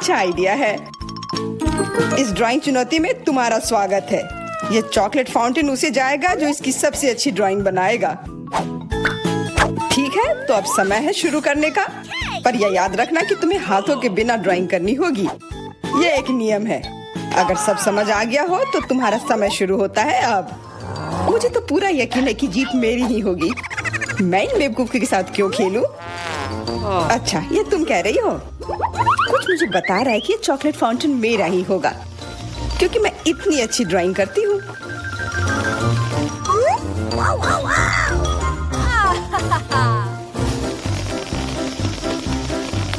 अच्छा आइडिया है। इस ड्राइंग चुनौती में तुम्हारा स्वागत है। ये चॉकलेट फाउंटेन उसे जाएगा जो इसकी सबसे अच्छी ड्राइंग बनाएगा। ठीक है, तो अब समय है शुरू करने का। पर यह याद रखना कि तुम्हें हाथों के बिना ड्राइंग करनी होगी। ये एक नियम है। अगर सब समझ आ गया हो तो तुम्हारा समय शुरू होता है अब। मुझे तो पूरा यकीन है कि जीत मेरी ही होगी। मैं इन बेवकूफ के साथ क्यों खेलूं? अच्छा, ये तुम कह रही हो? कुछ मुझे बता रहा है कि ये चॉकलेट फाउंटेन मेरा ही होगा, क्योंकि मैं इतनी अच्छी ड्राइंग करती हूँ।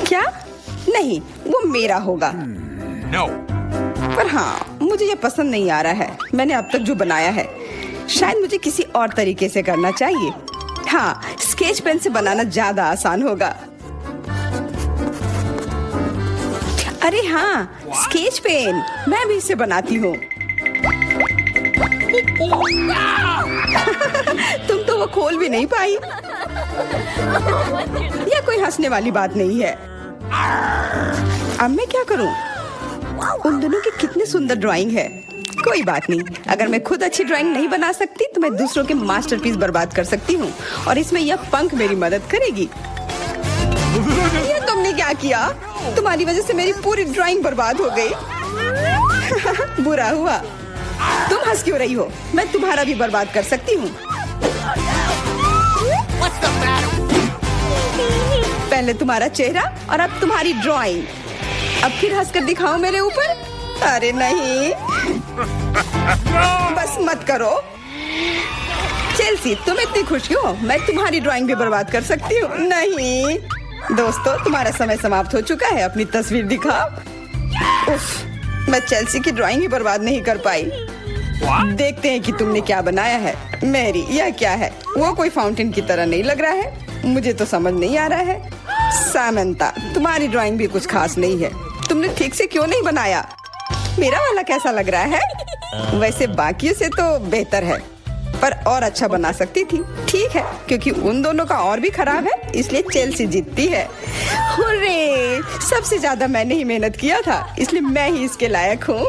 क्या? नहीं, वो मेरा होगा। No. पर हाँ, मुझे ये पसंद नहीं आ रहा है। मैंने अब तक जो बनाया है, शायद मुझे किसी और तरीके से करना चाहिए। हाँ, स्केच पेन से बनाना ज्यादा आसान होगा। अरे हाँ, स्केच पेन, मैं भी इसे बनाती हूँ। तुम तो वो खोल भी नहीं पाई। यह कोई हंसने वाली बात नहीं है। अब मैं क्या करूँ? उन दोनों की कितनी सुंदर ड्राइंग है। कोई बात नहीं, अगर मैं खुद अच्छी ड्राइंग नहीं बना सकती तो मैं दूसरों के मास्टरपीस बर्बाद कर सकती हूँ, और इसमें यह पंख मेरी मदद करेगी। ये तुमने क्या किया? तुम्हारी वजह से मेरी पूरी ड्राइंग बर्बाद हो गई। बुरा हुआ। तुम हंस क्यों रही हो? मैं तुम्हारा भी बर्बाद कर सकती हूँ। पहले तुम्हारा चेहरा और अब तुम्हारी ड्राइंग। अब फिर हंसकर दिखाओ मेरे ऊपर। अरे नहीं, बस मत करो। चेल्सी, तुम इतनी खुश क्यों? मैं तुम्हारी ड्राइंग भी बर्बाद कर सकती हूँ। नहीं दोस्तों, तुम्हारा समय समाप्त हो चुका है। अपनी तस्वीर दिखाओ। उफ, मैं चेल्सी की ड्राइंग ही बर्बाद नहीं कर पाई। देखते हैं कि तुमने क्या बनाया है। मेरी, यह क्या है? वो कोई फाउंटेन की तरह नहीं लग रहा है। मुझे तो समझ नहीं आ रहा है। सामंता, तुम्हारी ड्राइंग भी कुछ खास नहीं है। तुमने ठीक से क्यों नहीं बनाया? मेरा वाला कैसा लग रहा है? वैसे बाकियों से तो बेहतर है, पर और अच्छा बना सकती थी। ठीक है, क्योंकि उन दोनों का और भी खराब है, इसलिए चेल्सी जीतती है। हुर्रे! सबसे ज्यादा मैंने ही मेहनत किया था, इसलिए मैं ही इसके लायक हूँ।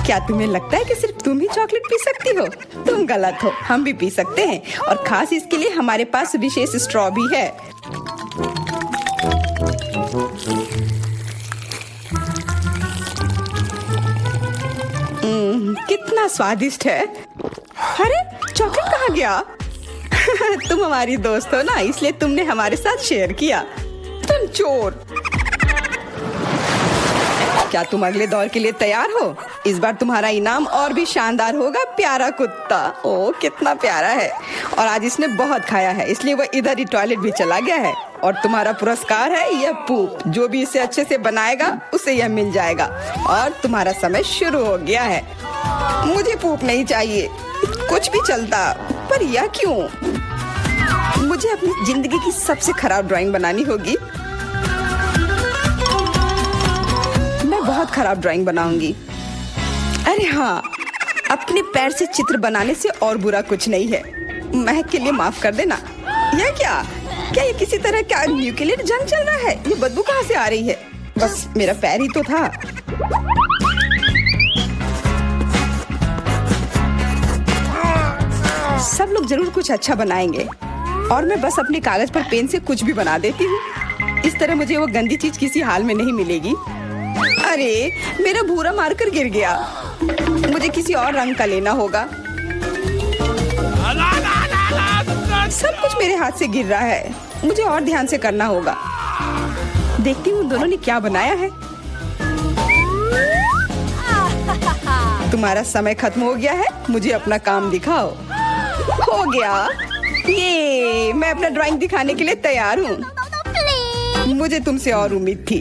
क्या तुम्हें लगता है कि सिर्फ तुम ही चॉकलेट पी सकती हो? तुम गलत हो, हम भी पी सकते हैं, और खास इसके लिए हमारे पास विशेष स्ट्रॉ भी है। कितना स्वादिष्ट है। अरे, चॉकलेट कहाँ गया? तुम हमारी दोस्त हो ना, इसलिए तुमने हमारे साथ शेयर किया। तुम चोर। क्या तुम अगले दौर के लिए तैयार हो? इस बार तुम्हारा इनाम और भी शानदार होगा। प्यारा कुत्ता, ओ कितना प्यारा है। और आज इसने बहुत खाया है, इसलिए वह इधर ही टॉयलेट भी चला गया है। और तुम्हारा पुरस्कार है यह पूप। जो भी इसे अच्छे से बनाएगा उसे यह मिल जाएगा। और तुम्हारा समय शुरू हो गया है। मुझे पूप नहीं चाहिए, कुछ भी चलता, पर यह क्यों? मुझे अपनी जिंदगी की सबसे खराब ड्राइंग बनानी होगी। मैं बहुत खराब ड्राइंग बनाऊंगी। अरे हाँ, अपने पैर से चित्र बनाने से और बुरा कुछ नहीं है। महक के लिए माफ कर देना। यह क्या ये किसी तरह का न्यूक्लियर जंग चल रहा है? ये बदबू कहाँ से आ रही है? बस मेरा पैर ही तो था। सब लोग जरूर कुछ अच्छा बनाएंगे, और मैं बस अपने कागज पर पेन से कुछ भी बना देती हूँ। इस तरह मुझे वो गंदी चीज किसी हाल में नहीं मिलेगी। अरे, मेरा भूरा मार्कर गिर गया। मुझे किसी और रंग का लेना होगा। सब कुछ मेरे हाथ से गिर रहा है। मुझे और ध्यान से करना होगा। देखती हूँ दोनों ने क्या बनाया है। तुम्हारा समय खत्म हो गया है, मुझे अपना काम दिखाओ। हो गया। ये मैं अपना ड्राइंग दिखाने के लिए तैयार हूँ। मुझे तुमसे और उम्मीद थी।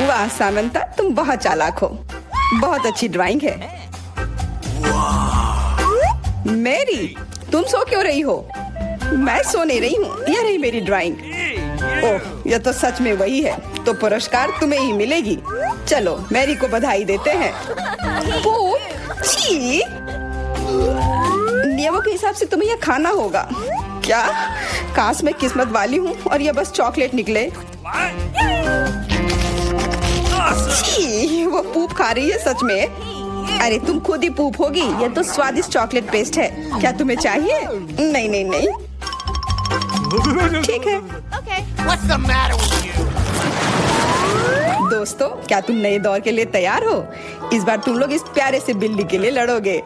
वाह सामंता, तुम बहुत चालाक हो। बहुत अच्छी ड्राइंग है। मेरी, तुम सो क्यों रही हो? मैं सो नहीं रही हूँ, यह रही मेरी ड्राइंग। ओह, यह तो सच में वही है। तो पुरस्कार तुम्हें ही मिलेगी। चलो, मैरी को बधाई देते हैं। छी! नियमों के हिसाब से तुम्हें यह खाना होगा। क्या? काश मैं किस्मत वाली हूँ और ये बस चॉकलेट निकले। छी, वो पूप खा रही है सच में। अरे तुम खुद ही पूप होगी, ये तो स्वादिष्ट चॉकलेट पेस्ट है। क्या तुम्हें चाहिए? नहीं नहीं नहीं, ठीक है। What's the matter with you? दोस्तों, क्या तुम नए दौर के लिए तैयार हो? इस बार तुम लोग इस प्यारे से बिल्ली के लिए लड़ोगे।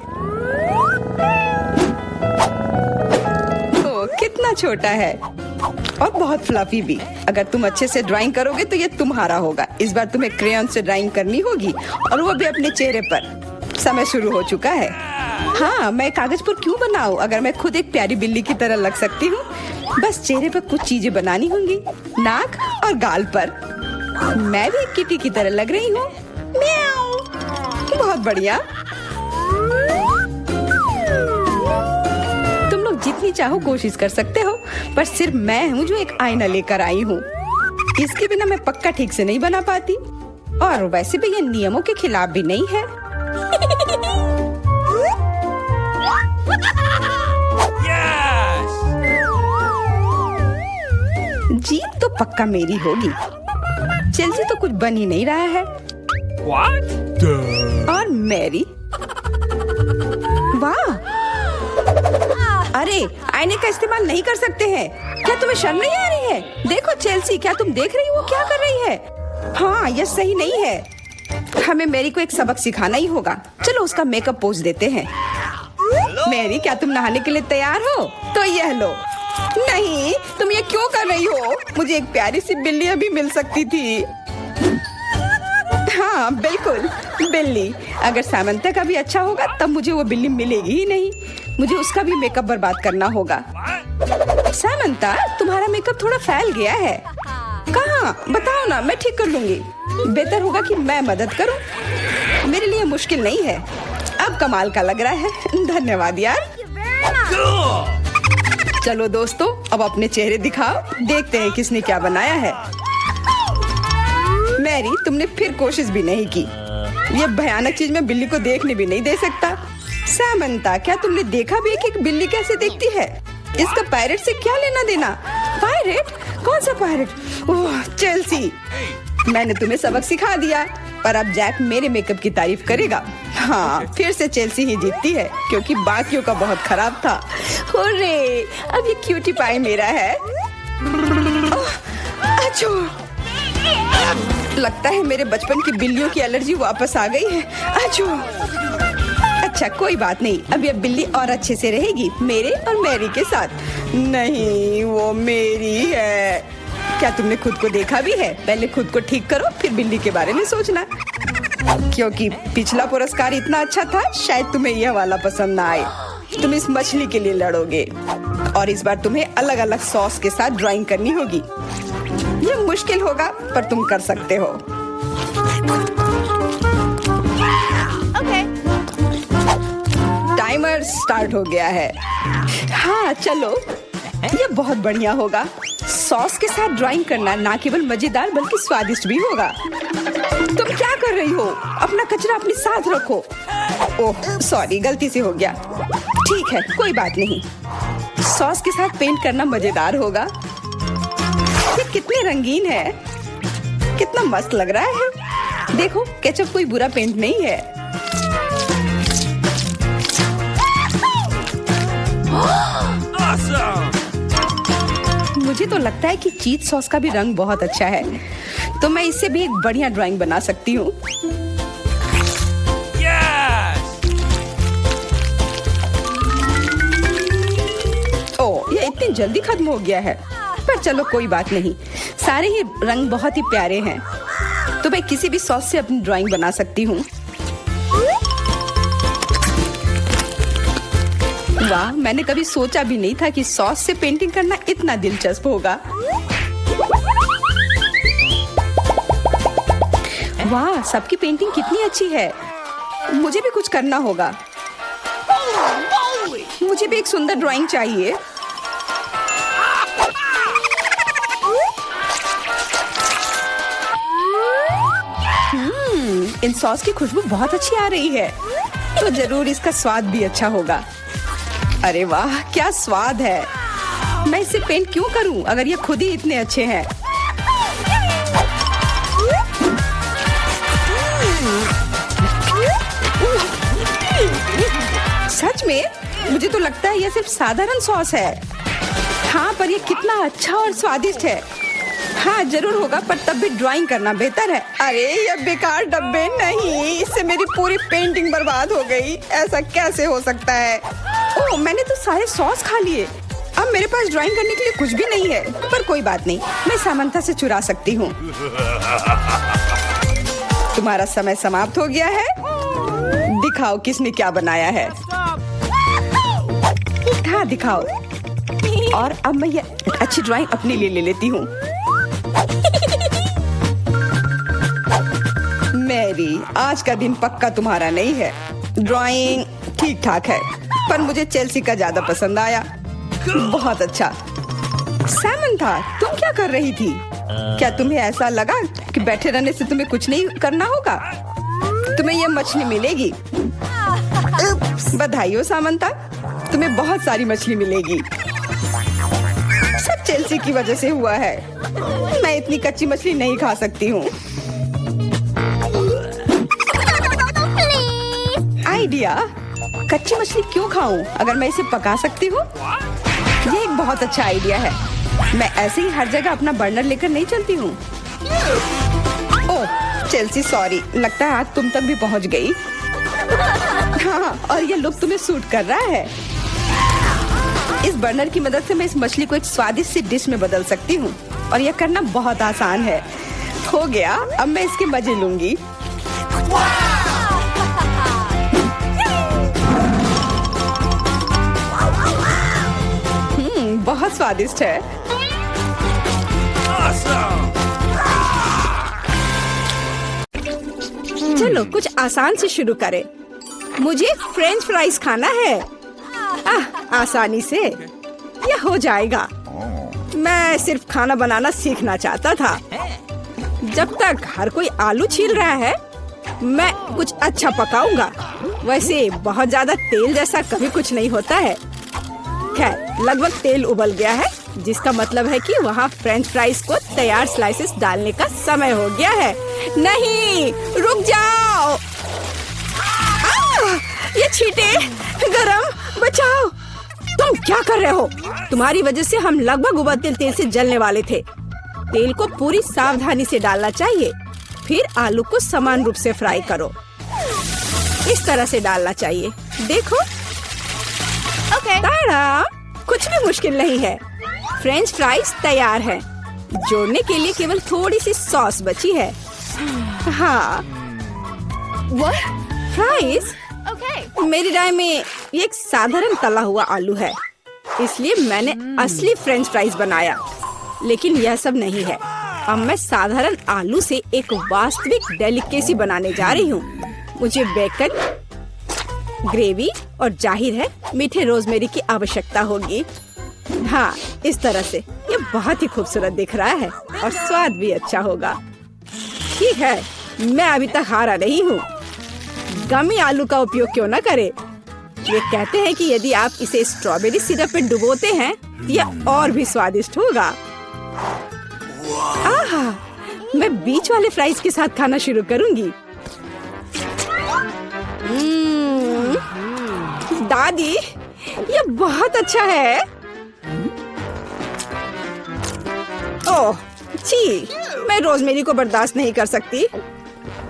ओ, कितना छोटा है और बहुत फ्लफी भी। अगर तुम अच्छे से ड्राइंग करोगे तो ये तुम्हारा होगा। इस बार तुम्हें क्रेयॉन से ड्राइंग करनी होगी और वो भी अपने चेहरे पर। समय शुरू हो चुका है। हाँ, मैं कागज पर क्यों बनाऊं अगर मैं खुद एक प्यारी बिल्ली की तरह लग सकती हूँ। बस चेहरे पर कुछ चीजें बनानी होंगी, नाक और गाल पर। मैं भी एक किटी की तरह लग रही हूँ। म्याऊ। बहुत बढ़िया। तुम लोग जितनी चाहो कोशिश कर सकते हो, पर सिर्फ मैं हूँ जो एक आईना लेकर आई हूँ। इसके बिना मैं पक्का ठीक से नहीं बना पाती, और वैसे भी ये नियमों के खिलाफ भी नहीं है। जीत तो पक्का मेरी होगी। चेल्सी तो कुछ बन ही नहीं रहा है। What? और मैरी, वाह! अरे, आईने का इस्तेमाल नहीं कर सकते हैं। क्या तुम्हें शर्म नहीं आ रही है? देखो चेल्सी, क्या तुम देख रही हो वो क्या कर रही है? हाँ, यह सही नहीं है। हमें मैरी को एक सबक सिखाना ही होगा। चलो उसका मेकअप पोज देते हैं। मैरी, क्या तुम नहाने के लिए तैयार हो? तो यह लो। नहीं, तुम ये क्यों कर रही हो? मुझे एक प्यारी सी बिल्ली अभी मिल सकती थी। हाँ बिल्कुल, बिल्ली। अगर सामंता का भी अच्छा होगा तब मुझे वो बिल्ली मिलेगी ही नहीं। मुझे उसका भी मेकअप बर्बाद करना होगा। सामंता, तुम्हारा मेकअप थोड़ा फैल गया है। कहाँ? बताओ ना, मैं ठीक कर लूंगी। बेहतर होगा कि मैं मदद करूं। मेरे लिए मुश्किल नहीं है। अब कमाल का लग रहा है। धन्यवाद यार। चलो दोस्तों, अब अपने चेहरे दिखाओ। देखते हैं किसने क्या बनाया है। मैरी, तुमने फिर कोशिश भी नहीं की। ये भयानक चीज मैं बिल्ली को देखने भी नहीं दे सकता। सामंता, क्या तुमने देखा भी एक बिल्ली कैसे देखती है? इसका पायरेट से क्या लेना देना? पायरेट? कौन सा पायरेट? ओह चेल्सी, मैंने तुम्हें सबक सिखा दिया, पर अब जैक मेरे मेकअप की तारीफ करेगा। हाँ, फिर से चेल्सी ही जीतती है क्योंकि बाकियों का बहुत खराब था। हुर्रे, अब ये क्यूटी पाई मेरा है। अच्छो, लगता है मेरे बचपन की बिल्लियों की एलर्जी वापस आ गई है। अच्छो। अच्छा कोई बात नहीं, अब ये बिल्ली और अच्छे से रहेगी मेरे और मैरी के साथ। नहीं, वो मेरी है। क्या तुमने खुद को देखा भी है? पहले खुद को ठीक करो, फिर बिल्ली के बारे में सोचना। क्योंकि पिछला पुरस्कार इतना अच्छा था, शायद तुम्हें यह वाला पसंद ना आए। तुम इस मछली के लिए लड़ोगे और इस बार तुम्हें अलग अलग सॉस के साथ ड्राइंग करनी होगी। यह मुश्किल होगा, पर तुम कर सकते हो। टाइमर स्टार्ट हो गया है। हाँ चलो, यह बहुत बढ़िया होगा। सॉस के साथ ड्राइंग करना ना केवल मजेदार बल्कि स्वादिष्ट भी होगा। तुम क्या कर रही हो? अपना कचरा अपने साथ रखो। ओह सॉरी, गलती से हो गया। ठीक है, कोई बात नहीं। सॉस के साथ पेंट करना मजेदार होगा। ये कितने रंगीन है, कितना मस्त लग रहा है। देखो, केचप कोई बुरा पेंट नहीं है। Awesome! मुझे तो लगता है कि चीज सॉस का भी रंग बहुत अच्छा है, तो मैं इससे भी एक बढ़िया ड्राइंग बना सकती हूँ। Yes! ओह, ये इतनी जल्दी खत्म हो गया है, पर चलो कोई बात नहीं। सारे ही रंग बहुत ही प्यारे हैं, तो मैं किसी भी सॉस से अपनी ड्राइंग बना सकती हूँ। वाह, मैंने कभी सोचा भी नहीं था कि सॉस से पेंटिंग करना इतना दिलचस्प होगा। वाह, सबकी पेंटिंग कितनी अच्छी है। मुझे भी कुछ करना होगा। मुझे भी एक सुंदर ड्राइंग चाहिए। इन सॉस की खुशबू बहुत अच्छी आ रही है, तो जरूर इसका स्वाद भी अच्छा होगा। अरे वाह, क्या स्वाद है। मैं इसे पेंट क्यों करूं अगर ये खुद ही इतने अच्छे हैं। सच में मुझे तो लगता है ये सिर्फ साधारण सॉस है। हाँ, पर ये कितना अच्छा और स्वादिष्ट है। हाँ जरूर होगा, पर तब भी ड्राइंग करना बेहतर है। अरे ये बेकार डब्बे, नहीं, इससे मेरी पूरी पेंटिंग बर्बाद हो गई। ऐसा कैसे हो सकता है? ओह, मैंने तो सारे सॉस खा लिए। अब मेरे पास ड्राइंग करने के लिए कुछ भी नहीं है। पर कोई बात नहीं, मैं सामंथा से चुरा सकती हूँ। तुम्हारा समय समाप्त हो गया है। दिखाओ किसने क्या बनाया है। हाँ दिखाओ। और अब मैं ये अच्छी ड्राइंग अपने लिए ले लेती हूँ। मैरी, आज का दिन पक्का तुम्हारा नहीं है। ड्राइंग ठीक ठाक है, पर मुझे चेल्सी का ज्यादा पसंद आया। बहुत अच्छा। सैमंथा, तुम क्या कर रही थी? क्या तुम्हें ऐसा लगा कि बैठे रहने से तुम्हें कुछ नहीं करना होगा? तुम्हें ये मछली मिलेगी। बधाई हो सामंथा, तुम्हें बहुत सारी मछली मिलेगी। सब चेल्सी की वजह से हुआ है। मैं इतनी कच्ची मछली नहीं खा सकती हूँ। आइडिया, कच्ची मछली क्यों खाऊं अगर मैं इसे पका सकती हूँ? ये एक बहुत अच्छा आइडिया है। मैं ऐसे ही हर जगह अपना बर्नर लेकर नहीं चलती हूँ। ओह चेल्सी, सॉरी, लगता है आग तुम तक भी पहुँच गई। हाँ, और ये लुक तुम्हें सूट कर रहा है। इस बर्नर की मदद से मैं इस मछली को एक स्वादिष्ट सी डिश में बदल सकती हूँ, और यह करना बहुत आसान है। हो गया, अब मैं इसके मजे लूंगी। बहुत स्वादिष्ट है। चलो कुछ आसान से शुरू करें। मुझे फ्रेंच फ्राइज खाना है। आसानी से यह हो जाएगा। मैं सिर्फ खाना बनाना सीखना चाहता था। जब तक हर कोई आलू छील रहा है, मैं कुछ अच्छा पकाऊंगा। वैसे बहुत ज्यादा तेल जैसा कभी कुछ नहीं होता है। खैर, लगभग तेल उबल गया है, जिसका मतलब है कि वहाँ फ्रेंच फ्राइज को तैयार स्लाइसेस डालने का समय हो गया है। नहीं, रुक जाओ। ये छींटे, गरम, बचाओ। तुम क्या कर रहे हो? तुम्हारी वजह से हम लगभग उबलते तेल से जलने वाले थे। तेल को पूरी सावधानी से डालना चाहिए। फिर आलू को समान रूप से फ्राई करो। इस तरह से डालना चाहिए। देखो, ताड़ा, कुछ भी मुश्किल नहीं है। फ्रेंच फ्राइज तैयार है। जोड़ने के लिए केवल थोड़ी सी सॉस बची है। हाँ, फ्राइज? मेरी राय में ये एक साधारण तला हुआ आलू है, इसलिए मैंने असली फ्रेंच फ्राइज बनाया। लेकिन यह सब नहीं है। अब मैं साधारण आलू से एक वास्तविक डेलिकेसी बनाने जा रही हूँ। मुझे बेकन, ग्रेवी और जाहिर है मीठे रोजमेरी की आवश्यकता होगी। हाँ, इस तरह से ये बहुत ही खूबसूरत दिख रहा है और स्वाद भी अच्छा होगा। ठीक है, मैं अभी तक हारा नहीं हूँ। गमी आलू का उपयोग क्यों न करें? ये कहते हैं कि यदि आप इसे स्ट्रॉबेरी सिरप में डुबोते हैं तो यह और भी स्वादिष्ट होगा। आहा, मैं बीच वाले फ्राइज के साथ खाना शुरू करूंगी। दादी, ये बहुत अच्छा है। ओह, छी, मैं रोजमेरी को बर्दाश्त नहीं कर सकती।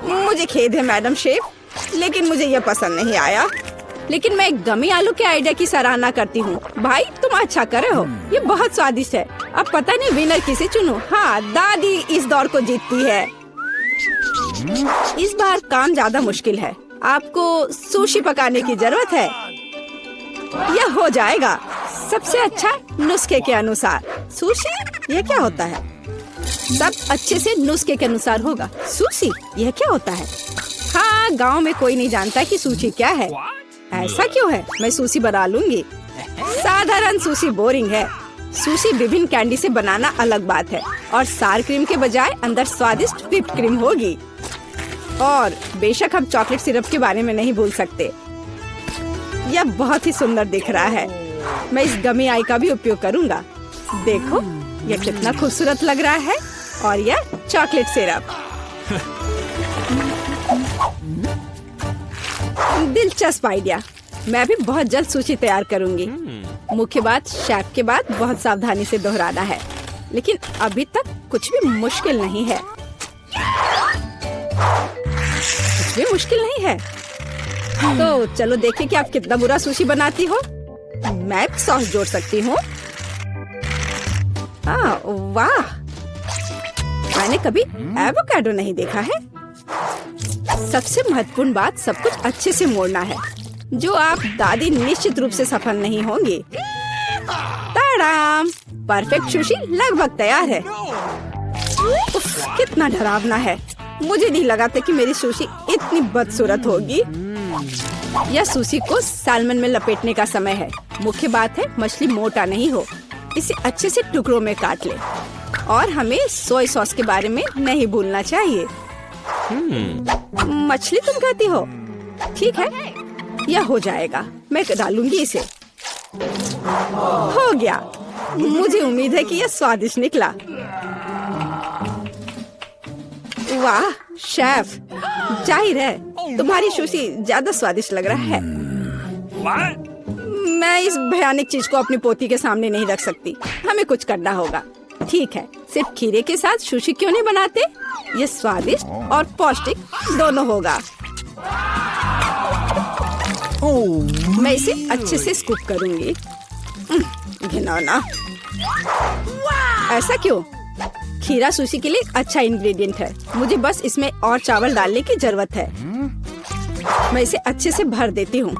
मुझे खेद है मैडम शेफ, लेकिन मुझे यह पसंद नहीं आया। लेकिन मैं गमी आलू के आइडिया की सराहना करती हूँ। भाई, तुम अच्छा कर रहे हो। ये बहुत स्वादिष्ट है। अब पता नहीं विनर किसे चुनूं। हाँ, दादी इस दौर को जीतती है। इस बार काम ज्यादा मुश्किल है। आपको सुशी पकाने की जरूरत है। यह हो जाएगा सबसे अच्छा नुस्खे के अनुसार। सुशी, यह क्या होता है? सब अच्छे से नुस्खे के अनुसार होगा। सुशी, यह क्या होता है? हाँ, गांव में कोई नहीं जानता कि सुशी क्या है। ऐसा क्यों है? मैं सुशी बना लूंगी। साधारण सुशी बोरिंग है। सुशी विभिन्न कैंडी से बनाना अलग बात है, और सार क्रीम के बजाय अंदर स्वादिष्ट व्हिप्ड क्रीम होगी। और बेशक हम चॉकलेट सिरप के बारे में नहीं भूल सकते। यह बहुत ही सुंदर दिख रहा है। मैं इस गमी आई का भी उपयोग करूंगा। देखो ये कितना खूबसूरत लग रहा है। और यह चॉकलेट सिरप। दिलचस्प आइडिया। मैं भी बहुत जल्द सूची तैयार करूंगी। मुख्य बात शेफ के बाद बहुत सावधानी से दोहराना है, लेकिन अभी तक कुछ भी मुश्किल नहीं है। कुछ भी मुश्किल नहीं है। तो चलो देखें कि आप कितना बुरा सुशी बनाती हो। मैं सॉस जोड़ सकती हूँ। वाह, मैंने कभी एवोकाडो नहीं देखा है। सबसे महत्वपूर्ण बात, सब कुछ अच्छे से मोड़ना है, जो आप दादी निश्चित रूप से सफल नहीं होंगी। ताड़ाम, परफेक्ट सुशी लगभग तैयार है। उफ, कितना डरावना है। मुझे नहीं लगा था कि मेरी सुशी इतनी बदसूरत होगी। यह सुशी को सालमन में लपेटने का समय है। मुख्य बात है मछली मोटा नहीं हो। इसे अच्छे से टुकड़ों में काट ले। और हमें सोया सॉस के बारे में नहीं भूलना चाहिए। मछली तुम खाती हो? ठीक है, यह हो जाएगा। मैं डालूंगी इसे। हो गया। मुझे उम्मीद है कि यह स्वादिष्ट निकला। वाह शेफ, जाहिर है तुम्हारी सुशी ज्यादा स्वादिष्ट लग रहा है। What? मैं इस भयानक चीज को अपनी पोती के सामने नहीं रख सकती। हमें कुछ करना होगा। ठीक है, सिर्फ खीरे के साथ सुशी क्यों नहीं बनाते? ये स्वादिष्ट और पौष्टिक दोनों होगा। मैं इसे अच्छे से स्कूप करूंगी। घिनौना। ऐसा क्यों? खीरा सुशी के लिए एक अच्छा इंग्रेडिएंट है। मुझे बस इसमें और चावल डालने की जरूरत है। मैं इसे अच्छे से भर देती हूँ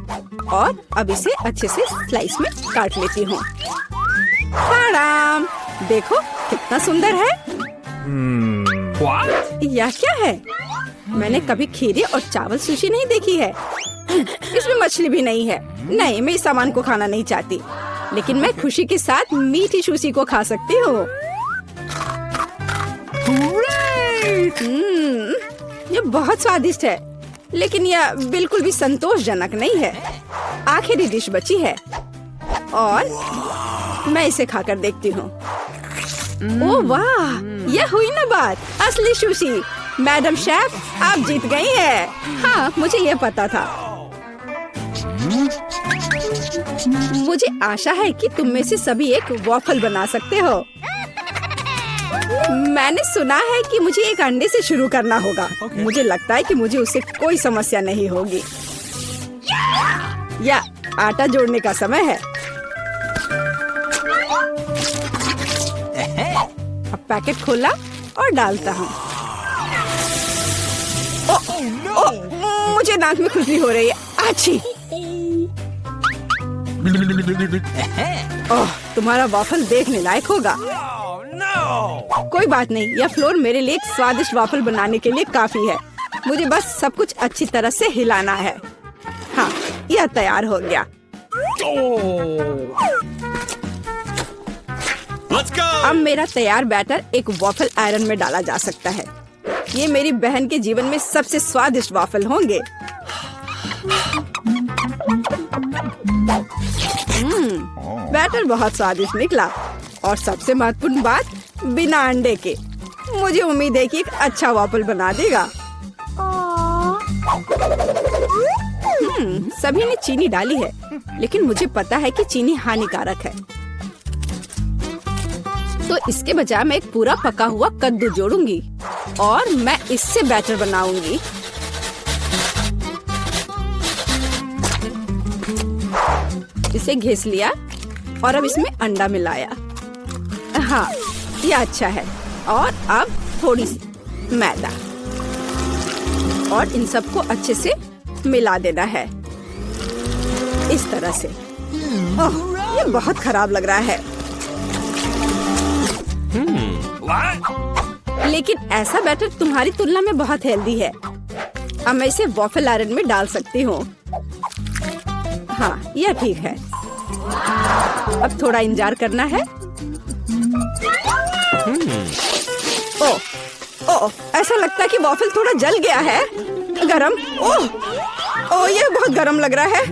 और अब इसे अच्छे से स्लाइस में काट लेती हूँ। देखो कितना सुंदर है। What? यह क्या है? मैंने कभी खीरे और चावल सुशी नहीं देखी है। इसमें मछली भी नहीं है। नहीं, मैं इस सामान को खाना नहीं चाहती, लेकिन मैं खुशी के साथ मीठी सुशी को खा सकती हूँ। ये बहुत स्वादिष्ट है, लेकिन यह बिल्कुल भी संतोषजनक नहीं है। आखिरी डिश बची है और मैं इसे खाकर देखती हूँ। ओह वाह, यह हुई ना बात। असली सुशी। मैडम शेफ, आप जीत गई हैं। हाँ, मुझे यह पता था। मुझे आशा है कि तुम में से सभी एक वॉफल बना सकते हो। मैंने सुना है कि मुझे एक अंडे से शुरू करना होगा। मुझे लगता है कि मुझे उससे कोई समस्या नहीं होगी। या आटा जोड़ने का समय है। अब पैकेट खोला और डालता हूँ। मुझे नाक में खुजली हो रही है। आछी। ओह, तुम्हारा वॉफल देखने लायक होगा। Oh no! कोई बात नहीं, यह फ्लोर मेरे लिए एक स्वादिष्ट वॉफल बनाने के लिए काफी है। मुझे बस सब कुछ अच्छी तरह से हिलाना है। हाँ, यह तैयार हो गया। Let's go! अब मेरा तैयार बैटर एक वॉफल आयरन में डाला जा सकता है। ये मेरी बहन के जीवन में सबसे स्वादिष्ट वॉफल होंगे। बैटर बहुत स्वादिष्ट निकला और सबसे महत्वपूर्ण बात, बिना अंडे के। मुझे उम्मीद है कि एक अच्छा वॉफल बना देगा। सभी ने चीनी डाली है, लेकिन मुझे पता है कि चीनी हानिकारक है। तो इसके बजाय मैं एक पूरा पका हुआ कद्दू जोड़ूंगी और मैं इससे बैटर बनाऊंगी। इसे घिस लिया और अब इसमें अंडा मिलाया। हाँ, ये अच्छा है। और अब थोड़ी सी मैदा और इन सबको अच्छे से मिला देना है, इस तरह से। ओह, ये बहुत खराब लग रहा है। What? लेकिन ऐसा बैटर तुम्हारी तुलना में बहुत हेल्दी है। अब मैं इसे वॉफल आयरन में डाल सकती हूँ। हाँ, यह ठीक है। अब थोड़ा इंतजार करना है। ओह, ओह, ऐसा लगता है कि वॉफल थोड़ा जल गया है। गरम। ओह, ओह, यह बहुत गरम लग रहा है।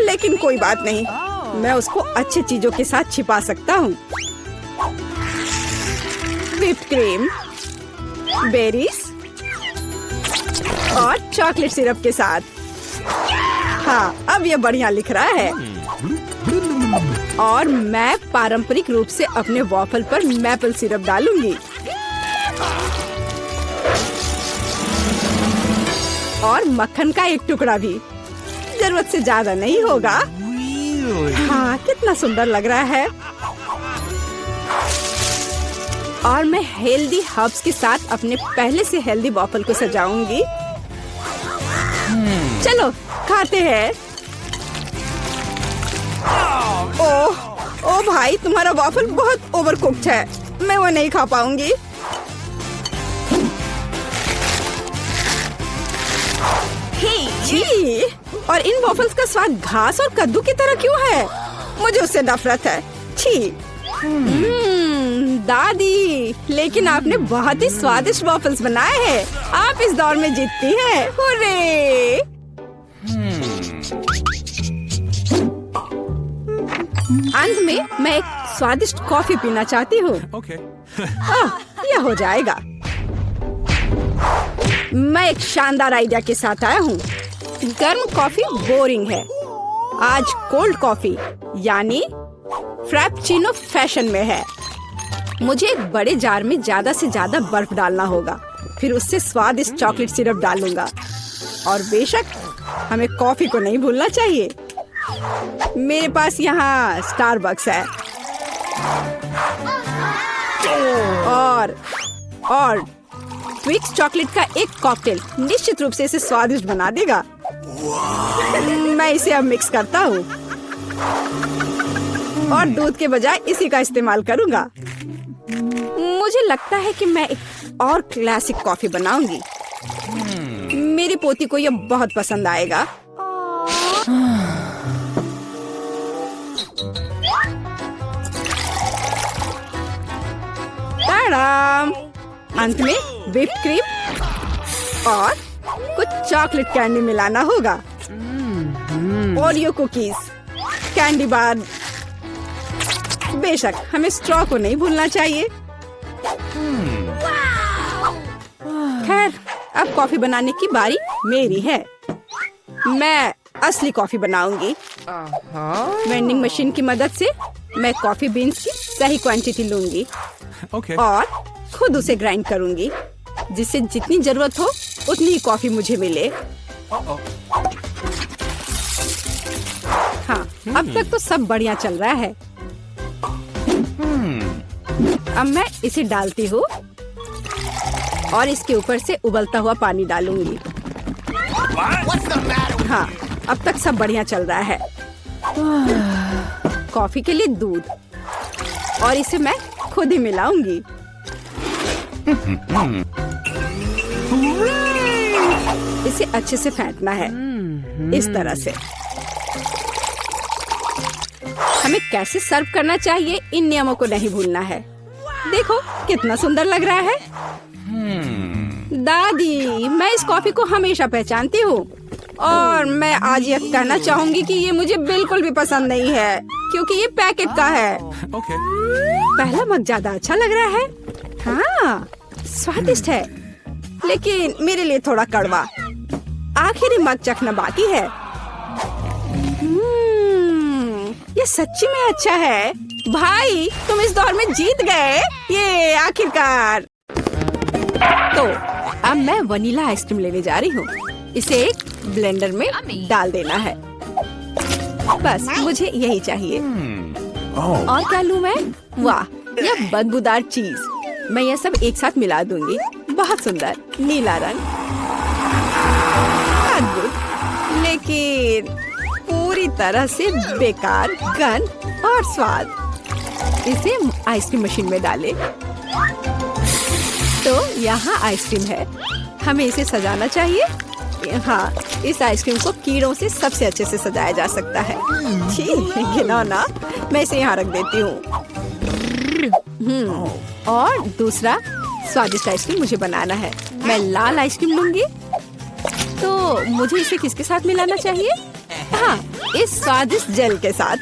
लेकिन कोई बात नहीं, मैं उसको अच्छी चीजों के साथ छिपा सकता हूँ। व्हिप्ड क्रीम, बेरीज और चॉकलेट सिरप के साथ। हाँ, अब ये बढ़िया लिख रहा है। और मैं पारंपरिक रूप से अपने वॉफल पर मैपल सिरप डालूंगी और मक्खन का एक टुकड़ा भी। जरूरत से ज्यादा नहीं होगा। हाँ, कितना सुंदर लग रहा है। और मैं हेल्दी हर्ब्स के साथ अपने पहले से हेल्दी वॉफल को सजाऊंगी। चलो खाते हैं। ओह भाई, तुम्हारा वॉफल बहुत ओवरकुक्ड है। मैं वो नहीं खा पाऊंगी। छी, और इन वॉफल्स का स्वाद घास और कद्दू की तरह क्यों है? मुझे उससे नफरत है। छी। दादी, लेकिन आपने बहुत ही स्वादिष्ट वॉफल्स बनाए हैं। आप इस दौर में जीतती हैं। हुर्रे! अंत में मैं एक स्वादिष्ट कॉफी पीना चाहती हूँ। Okay. यह हो जाएगा। मैं एक शानदार आइडिया के साथ आया हूँ। गर्म कॉफी बोरिंग है। आज कोल्ड कॉफी यानी फ्रैप्पुचिनो फैशन में है। मुझे एक बड़े जार में ज्यादा से ज्यादा बर्फ डालना होगा। फिर उससे स्वादिष्ट चॉकलेट सिरप डालूंगा। और बेशक हमें कॉफी को नहीं भूलना चाहिए। मेरे पास यहाँ स्टारबक्स है। और ट्विक्स चॉकलेट का एक कॉकटेल निश्चित रूप से इसे स्वादिष्ट बना देगा। मैं इसे अब मिक्स करता हूँ और दूध के बजाय इसी का इस्तेमाल करूँगा। मुझे लगता है कि मैं एक और क्लासिक कॉफी बनाऊंगी। मेरी पोती को यह बहुत पसंद आएगा। ताड़ाम! अंत में व्हिप्ड क्रीम और कुछ चॉकलेट कैंडी मिलाना होगा। Oreo cookies, candy bar. बेशक हमें स्ट्रॉ को नहीं भूलना चाहिए। खैर, अब कॉफी बनाने की बारी मेरी है। मैं असली कॉफी बनाऊंगी। वेंडिंग मशीन की मदद से मैं कॉफी बीन्स की सही क्वांटिटी लूंगी Okay. और खुद उसे ग्राइंड करूंगी, जिससे जितनी जरूरत हो उतनी ही कॉफी मुझे मिले। हाँ, अब तक तो सब बढ़िया चल रहा है। अब मैं इसे डालती हूँ और इसके ऊपर से उबलता हुआ पानी डालूंगी। What's the matter with हाँ, अब तक सब बढ़िया चल रहा है। कॉफी के लिए दूध, और इसे मैं खुद ही मिलाऊंगी। इसे अच्छे से फेंटना है, इस तरह से। हमें कैसे सर्व करना चाहिए, इन नियमों को नहीं भूलना है। देखो कितना सुंदर लग रहा है। दादी, मैं इस कॉफी को हमेशा पहचानती हूँ और मैं आज यह कहना चाहूंगी कि ये मुझे बिल्कुल भी पसंद नहीं है, क्योंकि ये पैकेट का है। Okay. पहला मग ज्यादा अच्छा लग रहा है। हाँ, स्वादिष्ट है, लेकिन मेरे लिए थोड़ा कड़वा। आखिरी मग चखना बाकी है। ये सच्ची में अच्छा है। भाई, तुम इस दौर में जीत गए। ये आखिरकार। तो अब मैं वनीला आइसक्रीम लेने जा रही हूँ। इसे एक ब्लेंडर में डाल देना है। बस मुझे यही चाहिए। और क्या लूँ मैं? वाह, यह बदबूदार चीज। मैं यह सब एक साथ मिला दूंगी। बहुत सुंदर नीला रंग, अद्भुत, लेकिन पूरी तरह से बेकार गंध और स्वाद। इसे आइसक्रीम मशीन में डालें। तो यहाँ आइसक्रीम है। हमें इसे सजाना चाहिए। हाँ, इस आइसक्रीम को कीड़ों से सबसे अच्छे से सजाया जा सकता है। छी, घिनौना। मैं इसे यहाँ रख देती हूँ। और दूसरा स्वादिष्ट आइसक्रीम मुझे बनाना है। मैं लाल आइसक्रीम लूंगी। तो मुझे इसे किसके साथ मिलाना चाहिए? हाँ, इस स्वादिष्ट जेल के साथ।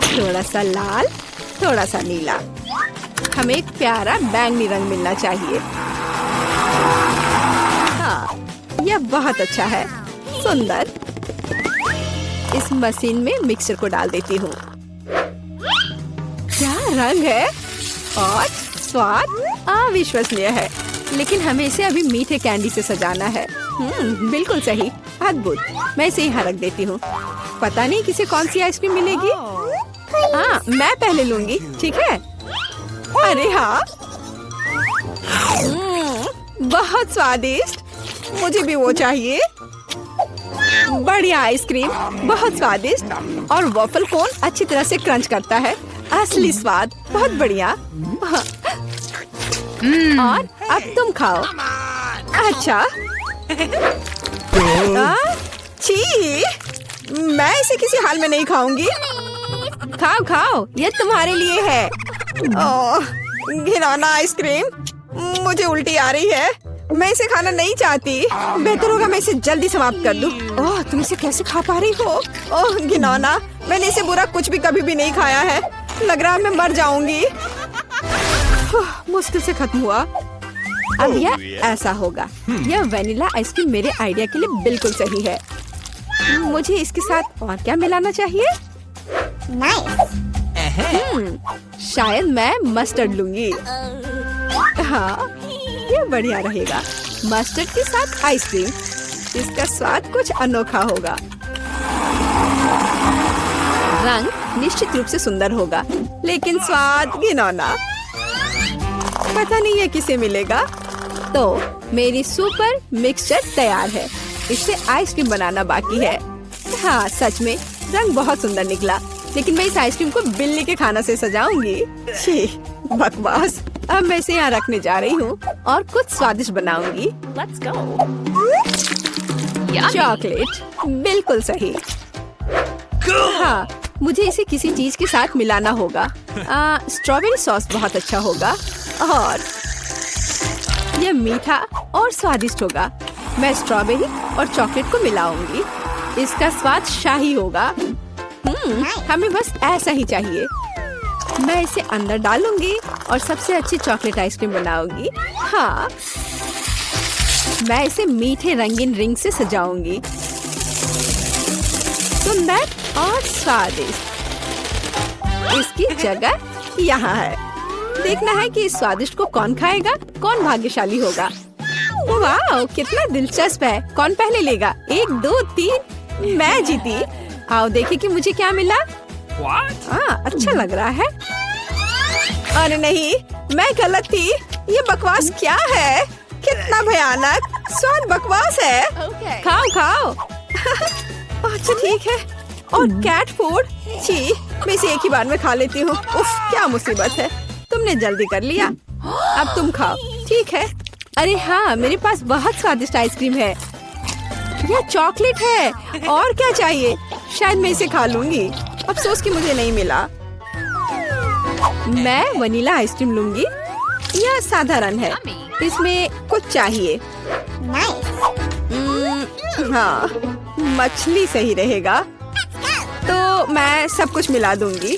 थोड़ा सा लाल, थोड़ा सा नीला। हमें एक प्यारा बैंगनी रंग मिलना चाहिए। हाँ, यह बहुत अच्छा है, सुंदर। इस मशीन में मिक्सचर को डाल देती हूँ। क्या रंग है और स्वाद अविश्वसनीय है। लेकिन हमें इसे अभी मीठे कैंडी से सजाना है। बिल्कुल सही, अद्भुत। मैं इसे यहाँ रख देती हूँ। पता नहीं किसे कौन सी आइसक्रीम मिलेगी। हाँ, मैं पहले लूंगी, ठीक है? अरे हाँ, बहुत स्वादिष्ट। मुझे भी वो चाहिए। बढ़िया आइसक्रीम, बहुत स्वादिष्ट। और वॉफल कोन अच्छी तरह से क्रंच करता है। असली स्वाद, बहुत बढ़िया। और अब तुम खाओ। अच्छा। छी, मैं इसे किसी हाल में नहीं खाऊंगी। खाओ खाओ, ये तुम्हारे लिए है। ओह, घिनौना आइसक्रीम। मुझे उल्टी आ रही है। मैं इसे खाना नहीं चाहती। बेहतर होगा मैं इसे जल्दी समाप्त कर दूं। ओह, तुम इसे कैसे खा पा रही हो? ओह घिनौना, मैंने इसे बुरा कुछ भी कभी भी नहीं खाया है। लग रहा है मैं मर जाऊंगी। मुश्किल से खत्म हुआ। अब यह ऐसा होगा। यह वेनिला आइसक्रीम मेरे आइडिया के लिए बिल्कुल सही है। मुझे इसके साथ और क्या मिलाना चाहिए? शायद मैं मस्टर्ड लूंगी। हाँ, ये बढ़िया रहेगा। मस्टर्ड के साथ आइसक्रीम, इसका स्वाद कुछ अनोखा होगा। रंग निश्चित रूप से सुंदर होगा, लेकिन स्वाद घिनौना। पता नहीं ये किसे मिलेगा। तो मेरी सुपर मिक्सचर तैयार है। इससे आइसक्रीम बनाना बाकी है। हाँ, सच में रंग बहुत सुंदर निकला। लेकिन मैं इस आइसक्रीम को बिल्ली के खाना से सजाऊंगी। छी, बकवास। अब मैं इसे यहाँ रखने जा रही हूँ और कुछ स्वादिष्ट बनाऊंगी। Let's go. चॉकलेट, बिल्कुल सही। हाँ, मुझे इसे किसी चीज के साथ मिलाना होगा। स्ट्रॉबेरी सॉस बहुत अच्छा होगा और यह मीठा और स्वादिष्ट होगा। मैं स्ट्रॉबेरी और चॉकलेट को मिलाऊंगी। इसका स्वाद शाही होगा। हमें बस ऐसा ही चाहिए। मैं इसे अंदर डालूंगी और सबसे अच्छी चॉकलेट आइसक्रीम बनाऊंगी। हाँ, मैं इसे मीठे रंगीन रिंग से सजाऊंगी। सुंदर और स्वादिष्ट। इसकी जगह यहाँ है। देखना है कि इस स्वादिष्ट को कौन खाएगा, कौन भाग्यशाली होगा। वाह, कितना दिलचस्प है। कौन पहले लेगा? 1, 2, 3। मैं जीती। आओ देखें कि मुझे क्या मिला। हाँ, अच्छा लग रहा है। अरे नहीं, मैं गलत थी। ये बकवास क्या है? कितना भयानक स्वाद, बकवास है। Okay. खाओ खाओ। अच्छा ठीक है। और कैट फूड, छी, मैं इसे एक ही बार में खा लेती हूँ। उफ, क्या मुसीबत है। तुमने जल्दी कर लिया। अब तुम खाओ, ठीक है? अरे हाँ, मेरे पास बहुत स्वादिष्ट आइसक्रीम है। यह चॉकलेट है। और क्या चाहिए? शायद मैं इसे खा लूंगी। अफसोस कि मुझे नहीं मिला। मैं वनीला आइसक्रीम लूंगी। यह साधारण है, इसमें कुछ चाहिए। हाँ, मछली सही रहेगा। तो मैं सब कुछ मिला दूंगी।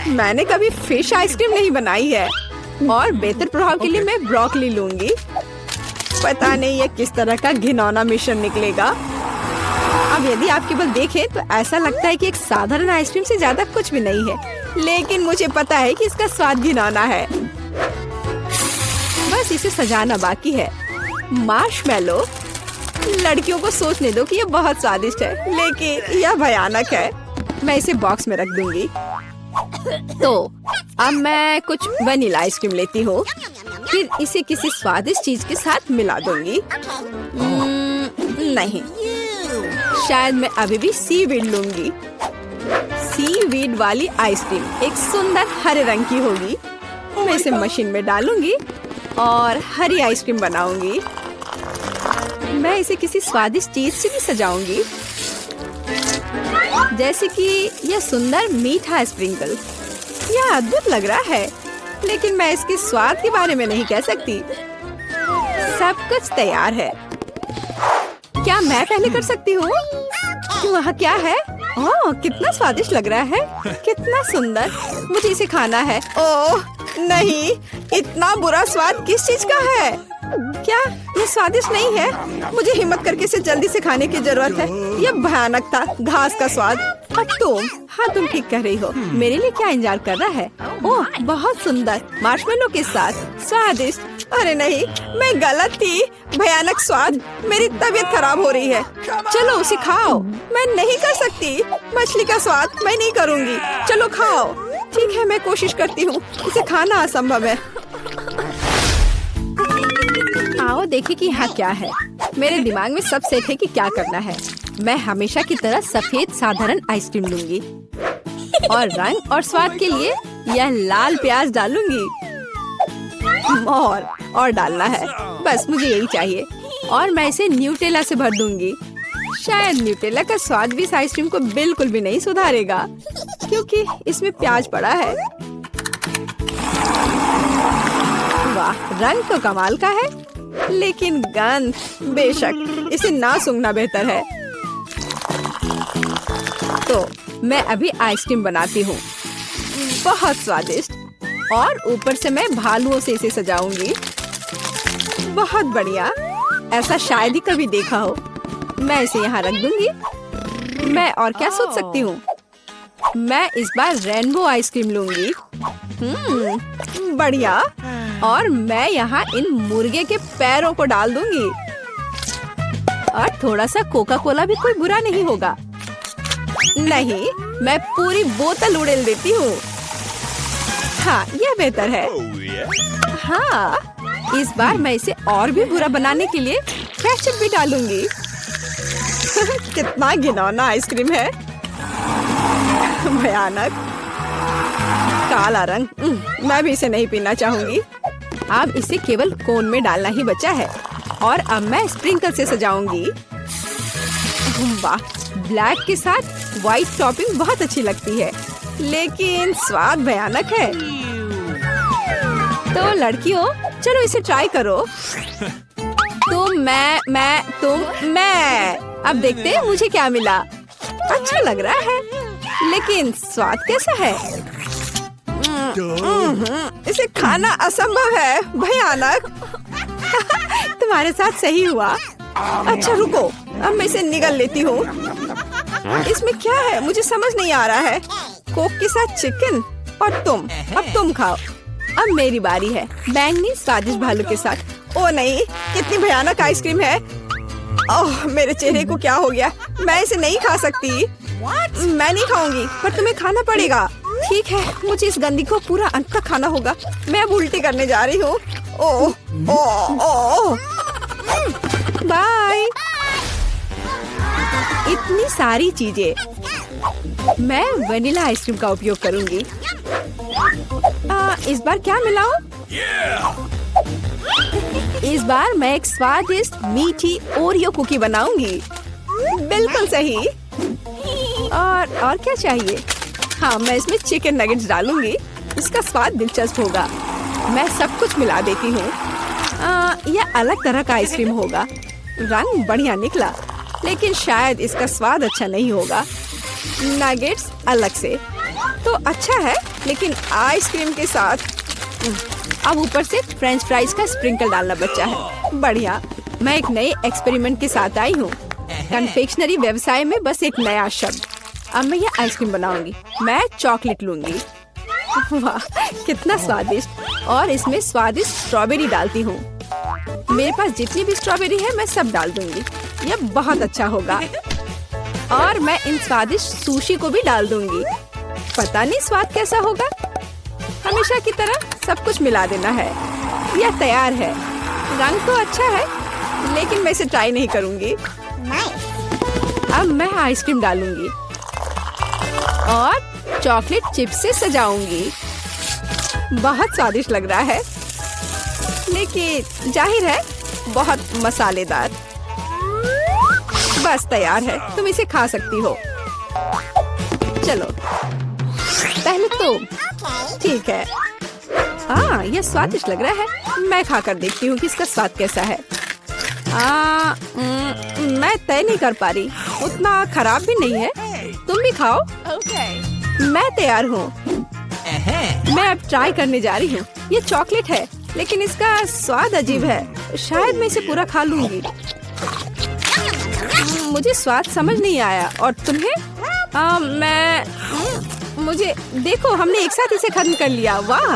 मैंने कभी फिश आइसक्रीम नहीं बनाई है और बेहतर प्रभाव के लिए मैं ब्रोकली लूंगी। पता नहीं ये किस तरह का घिनौना मिश्रण निकलेगा। अब यदि आप केवल देखें तो ऐसा लगता है कि एक साधारण आइसक्रीम से ज्यादा कुछ भी नहीं है, लेकिन मुझे पता है कि इसका स्वाद घिनौना है। बस इसे सजाना बाकी है। मार्शमेलो, लड़कियों को सोचने दो कि ये बहुत स्वादिष्ट है, लेकिन यह भयानक है। मैं इसे बॉक्स में रख दूंगी। तो अब मैं कुछ वनीला आइसक्रीम लेती हूँ, फिर इसे किसी स्वादिष्ट चीज के साथ मिला दूंगी। नहीं, शायद मैं अभी भी सीवीड लूंगी। सीवीड वाली आइसक्रीम एक सुंदर हरे रंग की होगी। मैं इसे मशीन में डालूंगी और हरी आइसक्रीम बनाऊंगी। मैं इसे किसी स्वादिष्ट चीज से भी सजाऊंगी, जैसे कि यह सुंदर मीठा स्प्रिंकल। यह अद्भुत लग रहा है, लेकिन मैं इसके स्वाद के बारे में नहीं कह सकती। सब कुछ तैयार है। क्या मैं पहले कर सकती हूँ? वहाँ क्या है? ओह, कितना स्वादिष्ट लग रहा है। कितना सुंदर। मुझे इसे खाना है। ओह, नहीं, इतना बुरा स्वाद किस चीज का है? क्या ये स्वादिष्ट नहीं है? मुझे हिम्मत करके इसे जल्दी से खाने की जरूरत है। यह भयानक था, घास का स्वाद। अब तुम, हाँ तुम ठीक कह रही हो। मेरे लिए क्या इंतजार कर रहा है? ओह बहुत सुंदर, मार्शमेलो के साथ, स्वादिष्ट। अरे नहीं, मैं गलत थी। भयानक स्वाद, मेरी तबीयत खराब हो रही है। चलो उसे खाओ। मैं नहीं कर सकती, मछली का स्वाद मैं नहीं करूँगी। चलो खाओ। ठीक है, मैं कोशिश करती हूँ। इसे खाना असंभव है। आओ देखें कि यहाँ क्या है। मेरे दिमाग में सब सेट है कि क्या करना है। मैं हमेशा की तरह सफेद साधारण आइसक्रीम लूंगी और रंग और स्वाद के लिए यह लाल प्याज डालूंगी। और डालना है, बस मुझे यही चाहिए। और मैं इसे न्यूटेला से भर दूंगी। शायद न्यूटेला का स्वाद भी इस आइसक्रीम को बिल्कुल भी नहीं सुधारेगा, क्योंकि इसमें प्याज पड़ा है। वाह, रंग तो कमाल का है, लेकिन गंध, बेशक इसे ना सूंघना बेहतर है। तो मैं अभी आइसक्रीम बनाती हूँ, बहुत स्वादिष्ट। और ऊपर से मैं भालुओं से इसे सजाऊंगी। बहुत बढ़िया, ऐसा शायद ही कभी देखा हो। मैं इसे यहाँ रख दूंगी। मैं और क्या सोच सकती हूँ? मैं इस बार रेनबो आइसक्रीम लूंगी। बढ़िया। और मैं यहाँ इन मुर्गे के पैरों को डाल दूंगी। और थोड़ा सा कोका कोला भी कोई बुरा नहीं होगा। नहीं, मैं पूरी बोतल उड़ेल देती हूँ। हाँ, यह बेहतर है। हाँ, इस बार मैं इसे और भी बुरा बनाने के लिए केचप भी डालूंगी। कितना घिनौना आइसक्रीम है, भयानक काला रंग। मैं भी इसे नहीं पीना चाहूंगी। अब इसे केवल कोन में डालना ही बचा है। और अब मैं स्प्रिंकल से सजाऊंगी। वाह, ब्लैक के साथ व्हाइट टॉपिंग बहुत अच्छी लगती है, लेकिन स्वाद भयानक है। तो लड़कियों, चलो इसे ट्राई करो। तुम, मैं। अब देखते हैं मुझे क्या मिला। अच्छा लग रहा है, लेकिन स्वाद कैसा है? इसे खाना असंभव है, भयानक। तुम्हारे साथ सही हुआ। अच्छा रुको, अब मैं इसे निगल लेती हूँ। इसमें क्या है मुझे समझ नहीं आ रहा है। कोक के साथ चिकन। और तुम, अब तुम खाओ। अब मेरी बारी है, बैंगनी स्वादिष्ट भालू के साथ। ओ नहीं, कितनी भयानक आइसक्रीम है। ओह, मेरे चेहरे को क्या हो गया? मैं इसे नहीं खा सकती। मैं नहीं खाऊंगी, पर तुम्हें खाना पड़ेगा। ठीक है, मुझे इस गंदी को पूरा अंत तक खाना होगा। मैं अब उल्टी करने जा रही हूँ। ओह, ओह, ओह। बाय। इतनी सारी चीजें। मैं वनीला आइसक्रीम का उपयोग करूंगी। इस बार क्या मिलाऊं? इस बार मैं एक स्वादिष्ट मीठी ओरियो कुकी बनाऊंगी। बिल्कुल सही। और क्या चाहिए? हाँ, मैं इसमें चिकन नगेट्स डालूंगी। इसका स्वाद दिलचस्प होगा। मैं सब कुछ मिला देती हूँ। यह अलग तरह का आइसक्रीम होगा। रंग बढ़िया निकला, लेकिन शायद इसका स्वाद अच्छा नहीं होगा। नगेट्स अलग से तो अच्छा है, लेकिन आइसक्रीम के साथ अब ऊपर से फ्रेंच फ्राइज का स्प्रिंकल डालना बचा है। बढ़िया। मैं एक नए एक्सपेरिमेंट के साथ आई हूँ। कन्फेक्शनरी व्यवसाय में बस एक नया शब्द। अब मैं ये आइसक्रीम बनाऊंगी। मैं चॉकलेट लूंगी। वाह, कितना स्वादिष्ट। और इसमें स्वादिष्ट स्ट्रॉबेरी डालती हूँ। मेरे पास जितनी भी स्ट्रॉबेरी है मैं सब डाल दूंगी। यह बहुत अच्छा होगा। और मैं इन स्वादिष्ट सुशी को भी डाल दूंगी। पता नहीं स्वाद कैसा होगा। हमेशा की तरह सब कुछ मिला देना है। यह तैयार है। रंग तो अच्छा है, लेकिन मैं इसे ट्राई नहीं करूंगी। अब मैं आइसक्रीम डालूंगी और चॉकलेट चिप्स से सजाऊंगी। बहुत स्वादिष्ट लग रहा है, लेकिन जाहिर है बहुत मसालेदार। बस तैयार है, तुम इसे खा सकती हो। चलो पहले तुम। ठीक है। यह स्वादिष्ट लग रहा है। मैं खाकर देखती हूँ कि इसका स्वाद कैसा है। मैं तय नहीं कर पा रही। उतना खराब भी नहीं है। तुम भी खाओ। मैं तैयार हूँ। मैं अब ट्राई करने जा रही हूँ। ये चॉकलेट है लेकिन इसका स्वाद अजीब है। शायद मैं इसे पूरा खा लूंगी। मुझे स्वाद समझ नहीं आया। और तुम्हें? मुझे देखो, हमने एक साथ इसे खत्म कर लिया। वाह!